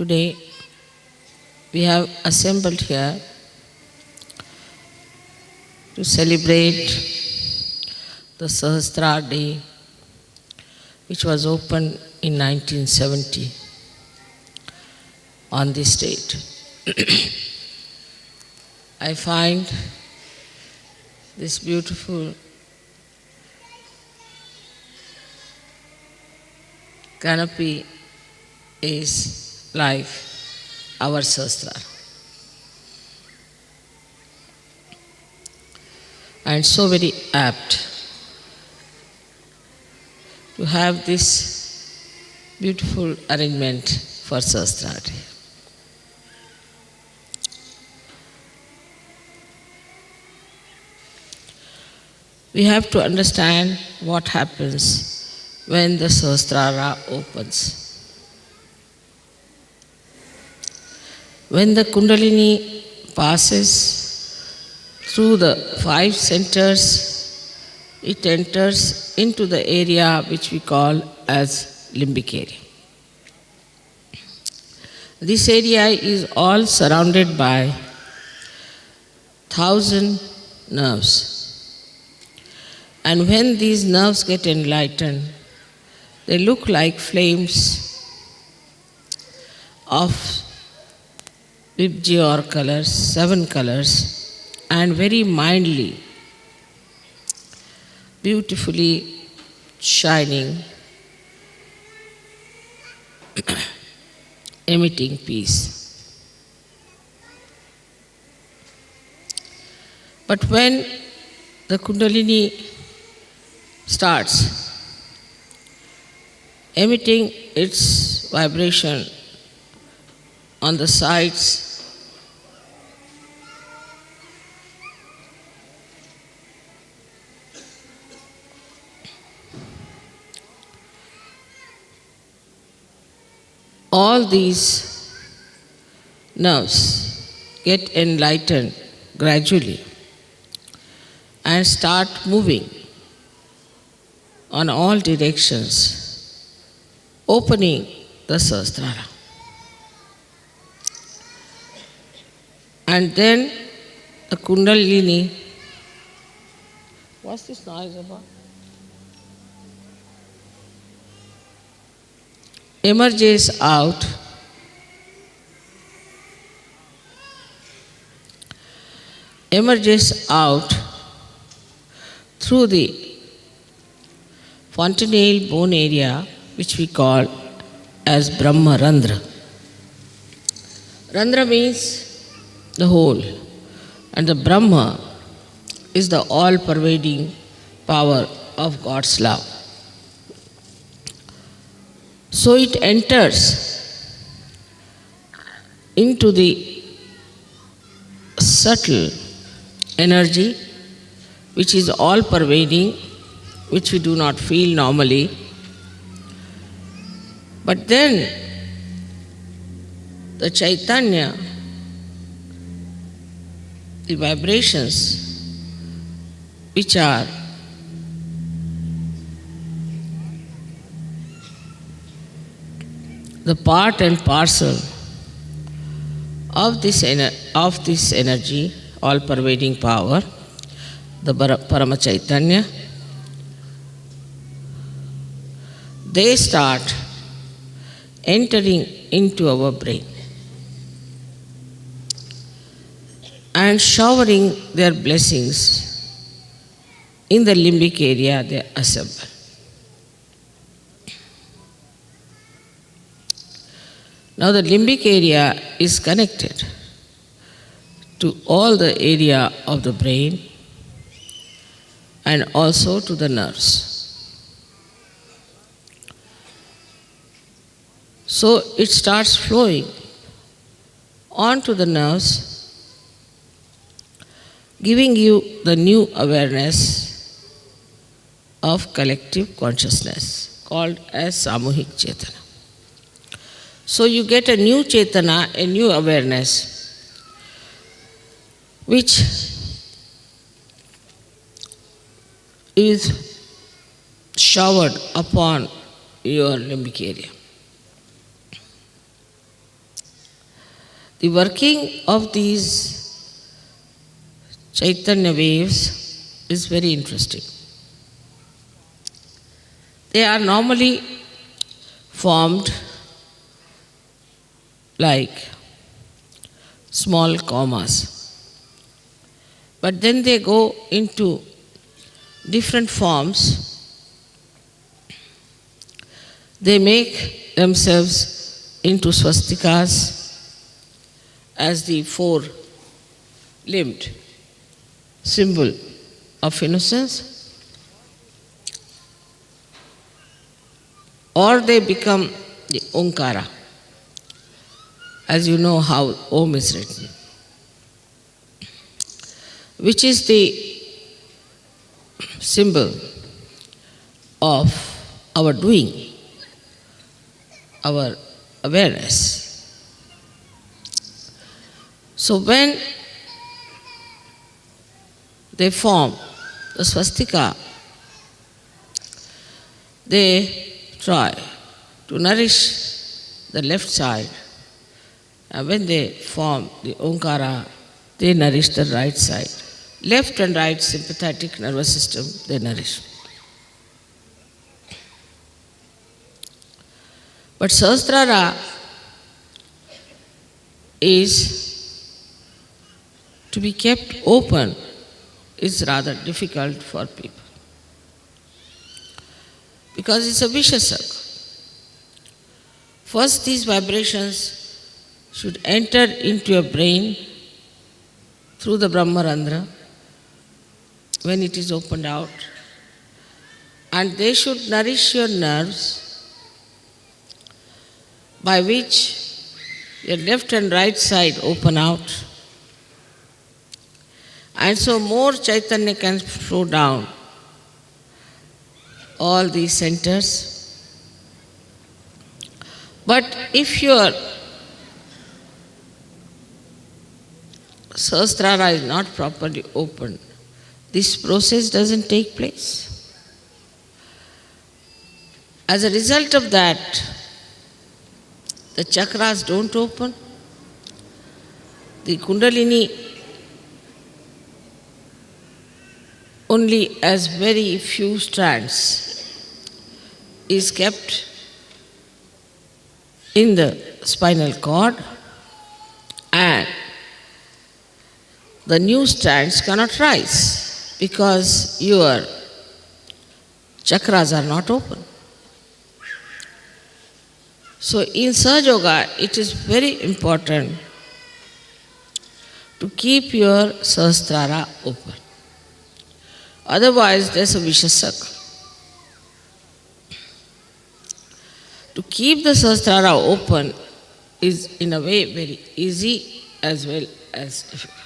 Today we have assembled here to celebrate the Sahasrara day, which was opened in 1970 on this date. I find this beautiful canopy is like our Sahasrara. And so very apt to have this beautiful arrangement for Sahasrara Day. We have to understand what happens when the Sahasrara opens. When the Kundalini passes through the 5 centers, it enters into the area which we call as limbic area. This area is all surrounded by 1,000 nerves. And when these nerves get enlightened, they look like flames of Vibgyor colors, 7 colors, and very mildly, beautifully shining, emitting peace. But when the Kundalini starts emitting its vibration on the sides, all these nerves get enlightened gradually and start moving on all directions, opening the Sahasrara. And then the Kundalini, what's this noise about? Emerges out through the fontanelle bone area, which we call as Brahma Randhra. Randhra means the whole, and the Brahma is the all-pervading power of God's love. So it enters into the subtle energy, which is all-pervading, which we do not feel normally. But then the Chaitanya, the vibrations, which are the part and parcel of this energy, all-pervading power, the Parama Chaitanya, they start entering into our brain and showering their blessings in the limbic area they assemble. Now the limbic area is connected to all the area of the brain and also to the nerves. So it starts flowing onto the nerves, giving you the new awareness of collective consciousness called as Samuhik Chetana. So you get a new Chetana, a new awareness, which is showered upon your limbic area. The working of these Chaitanya waves is very interesting. They are normally formed like small commas. But then they go into different forms. They make themselves into swastikas as the four-limbed symbol of innocence, or they become the Omkara, as you know how Om is written, which is the symbol of our doing, our awareness. So when they form the swastika, they try to nourish the left side, and when they form the Omkara, they nourish the right side. Left and right sympathetic nervous system, they nourish. But Sahasrara is to be kept open is rather difficult for people, because it's a vicious circle. First, these vibrations should enter into your brain through the Brahmarandra when it is opened out, and they should nourish your nerves, by which your left and right side open out. And so more Chaitanya can flow down all these centers. But if your Sahasrara is not properly opened, this process doesn't take place. As a result of that, the chakras don't open, the Kundalini only as very few strands is kept in the spinal cord, and the new strands cannot rise because your chakras are not open. So in Sahaja Yoga, it is very important to keep your Sahasrara open. Otherwise, there's a vicious circle. To keep the Sahasrara open is in a way very easy as well as difficult.